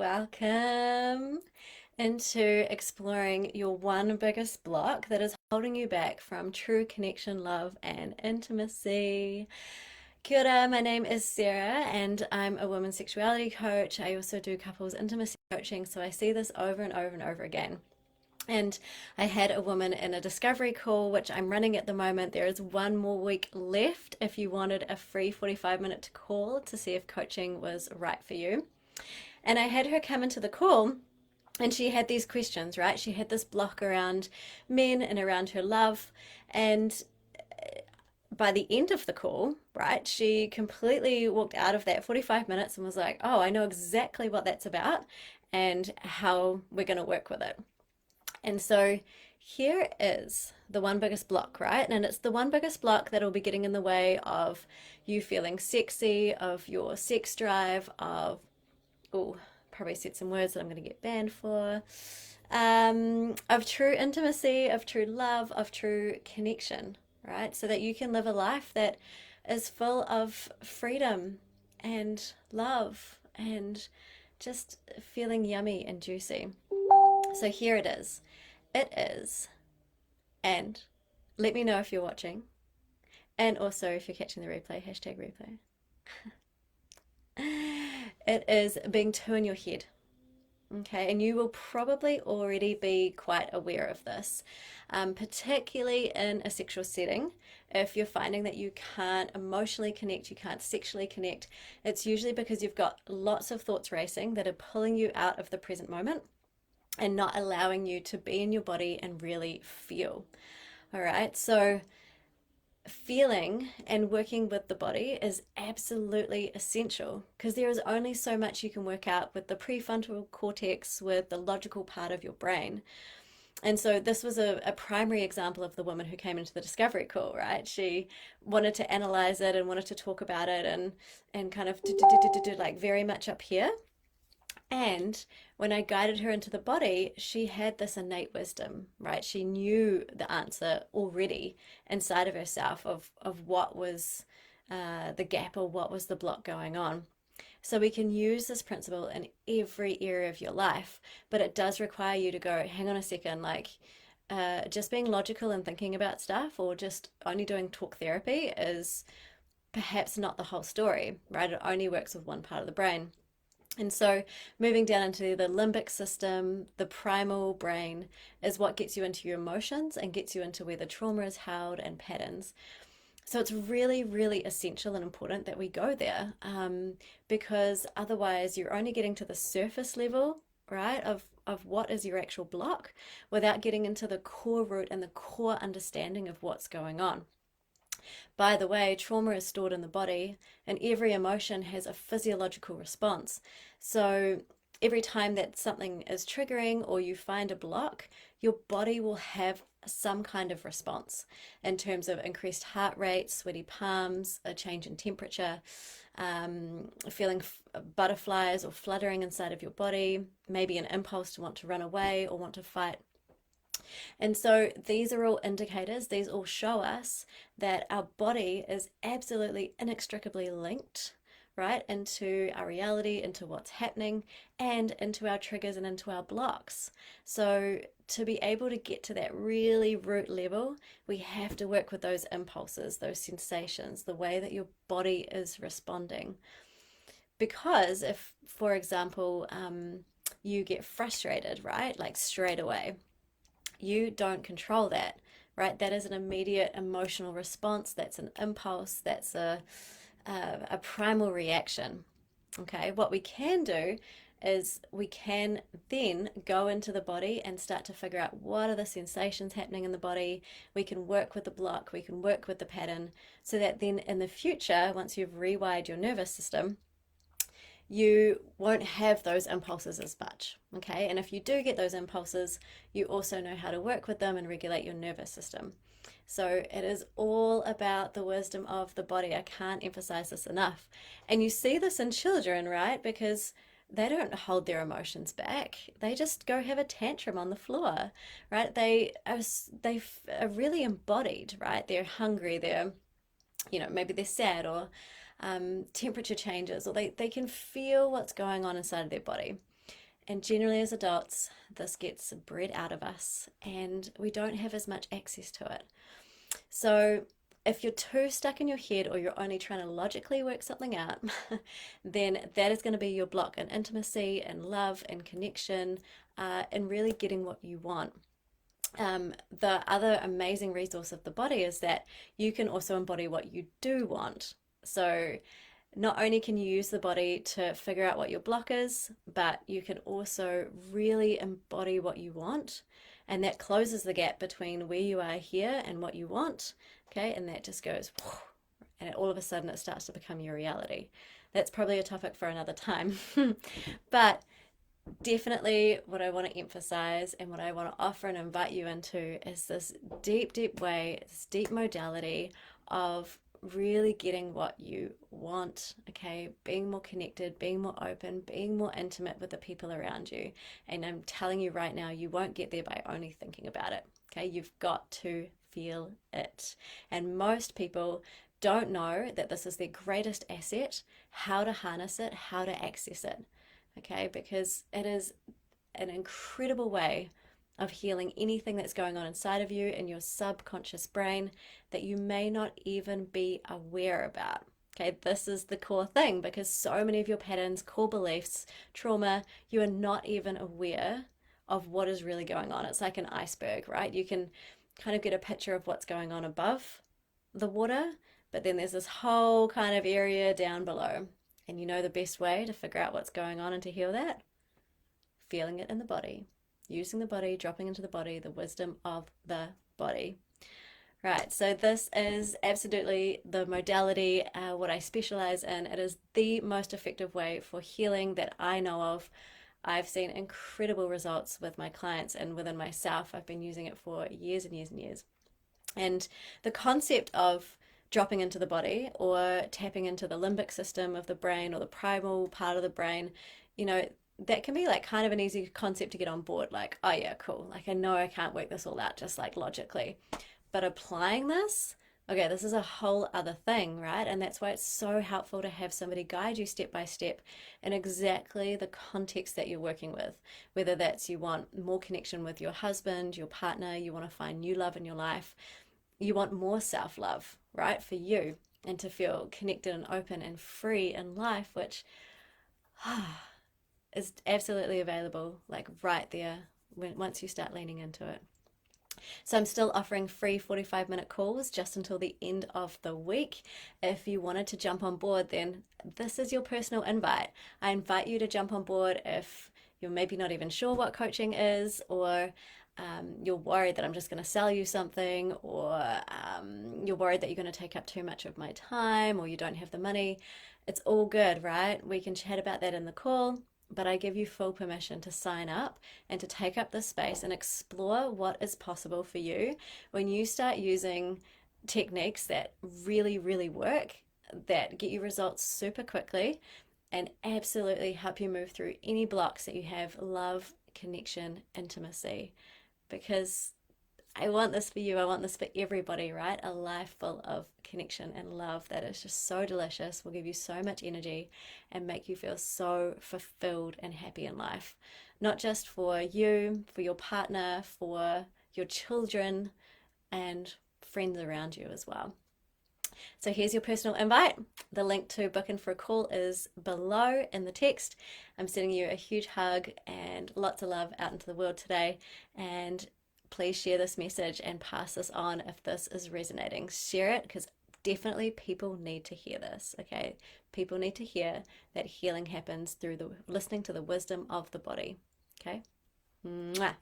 welcome into exploring your one biggest block that is holding you back from true connection, love, and intimacy. Kia ora, my name is Sarah, and I'm a women's sexuality coach. I also do couples intimacy coaching, so I see this over and over and over again. And I had a woman in a discovery call, which I'm running at the moment. There is one more week left if you wanted a free 45-minute call to see if coaching was right for you. And I had her come into the call and she had these questions, right? She had this block around men and around her love. And by the end of the call, right, she completely walked out of that 45 minutes and was like, oh, I know exactly what that's about and how we're going to work with it. And so here is the one biggest block, right? And it's the one biggest block that will be getting in the way of you feeling sexy, of your sex drive, oh, probably said some words that I'm going to get banned for, of true intimacy, of true love, of true connection, right? So that you can live a life that is full of freedom and love and just feeling yummy and juicy. So here it is. It is, and let me know if you're watching, and also if you're catching the replay, hashtag replay. It is being two in your head. Okay, and you will probably already be quite aware of this, particularly in a sexual setting. If you're finding that you can't emotionally connect, you can't sexually connect, it's usually because you've got lots of thoughts racing that are pulling you out of the present moment and not allowing you to be in your body and really feel. All right, so feeling and working with the body is absolutely essential because there is only so much you can work out with the prefrontal cortex, with the logical part of your brain. And so this was a primary example of the woman who came into the discovery call, right? She wanted to analyze it and wanted to talk about it and kind of like very much up here. And when I guided her into the body, she had this innate wisdom, right? She knew the answer already inside of herself of what was the gap or what was the block going on. So we can use this principle in every area of your life, but it does require you to go, hang on a second, like just being logical and thinking about stuff or just only doing talk therapy is perhaps not the whole story, right? It only works with one part of the brain. And so moving down into the limbic system, the primal brain is what gets you into your emotions and gets you into where the trauma is held and patterns. So it's really, really essential and important that we go there because otherwise you're only getting to the surface level, right, of what is your actual block without getting into the core root and the core understanding of what's going on. By the way, trauma is stored in the body, and every emotion has a physiological response. So every time that something is triggering or you find a block, your body will have some kind of response in terms of increased heart rate, sweaty palms, a change in temperature, feeling butterflies or fluttering inside of your body, maybe an impulse to want to run away or want to fight. And so these are all indicators, these all show us that our body is absolutely inextricably linked, right, into our reality, into what's happening, and into our triggers and into our blocks. So to be able to get to that really root level, we have to work with those impulses, those sensations, the way that your body is responding. Because if, for example, you get frustrated, right, like straight away, you don't control that, right? That is an immediate emotional response. That's an impulse. That's a primal reaction. Okay, what we can do is we can then go into the body and start to figure out what are the sensations happening in the body. We can work with the block, we can work with the pattern, so that then in the future, once you've rewired your nervous system, you won't have those impulses as much, okay? And if you do get those impulses, you also know how to work with them and regulate your nervous system. So it is all about the wisdom of the body. I can't emphasize this enough. And you see this in children, right? Because they don't hold their emotions back. They just go have a tantrum on the floor, right? They are really embodied, right? They're hungry, they're, maybe they're sad or temperature changes, or they can feel what's going on inside of their body. And generally, as adults, this gets bred out of us and we don't have as much access to it. So, if you're too stuck in your head or you're only trying to logically work something out, then that is going to be your block in intimacy and love and connection and really getting what you want. The other amazing resource of the body is that you can also embody what you do want. So, not only can you use the body to figure out what your block is, but you can also really embody what you want. And that closes the gap between where you are here and what you want. Okay, and that just goes, and all of a sudden it starts to become your reality. That's probably a topic for another time. But definitely what I want to emphasize and what I want to offer and invite you into is this deep, deep way, this deep modality of really getting what you want, okay? Being more connected, being more open, being more intimate with the people around you. And I'm telling you right now, you won't get there by only thinking about it, okay? You've got to feel it. And most people don't know that this is their greatest asset, how to harness it, how to access it, okay? Because it is an incredible way of healing anything that's going on inside of you in your subconscious brain that you may not even be aware about. Okay, this is the core thing because so many of your patterns, core beliefs, trauma, you are not even aware of what is really going on. It's like an iceberg, right? You can kind of get a picture of what's going on above the water, but then there's this whole kind of area down below. And you know the best way to figure out what's going on and to heal that? Feeling it in the body, using the body, dropping into the body, the wisdom of the body. Right, so this is absolutely the modality, what I specialize in. It is the most effective way for healing that I know of. I've seen incredible results with my clients and within myself. I've been using it for years and years and years. And the concept of dropping into the body or tapping into the limbic system of the brain or the primal part of the brain, you know, that can be like kind of an easy concept to get on board. Like, oh yeah, cool. Like I know I can't work this all out just like logically. But applying this, okay, this is a whole other thing, right? And that's why it's so helpful to have somebody guide you step by step in exactly the context that you're working with. Whether that's you want more connection with your husband, your partner, you want to find new love in your life, you want more self-love, right, for you, and to feel connected and open and free in life, which is absolutely available, like right there once you start leaning into it. So I'm still offering free 45-minute calls just until the end of the week. If you wanted to jump on board, then this is your personal invite. I invite you to jump on board if you're maybe not even sure what coaching is, or you're worried that I'm just going to sell you something, or you're worried that you're going to take up too much of my time, or you don't have the money. It's all good, right? We can chat about that in the call, but I give you full permission to sign up and to take up this space and explore what is possible for you when you start using techniques that really, really work, that get you results super quickly, and absolutely help you move through any blocks that you have: love, connection, intimacy. Because I want this for you. I want this for everybody, right? A life full of connection and love that is just so delicious, will give you so much energy and make you feel so fulfilled and happy in life. Not just for you, for your partner, for your children, and friends around you as well. So here's your personal invite. The link to book in for a call is below in the text. I'm sending you a huge hug and lots of love out into the world today. And please share this message and pass this on if this is resonating. Share it because definitely people need to hear this, okay? People need to hear that healing happens through the listening to the wisdom of the body, okay? Mwah.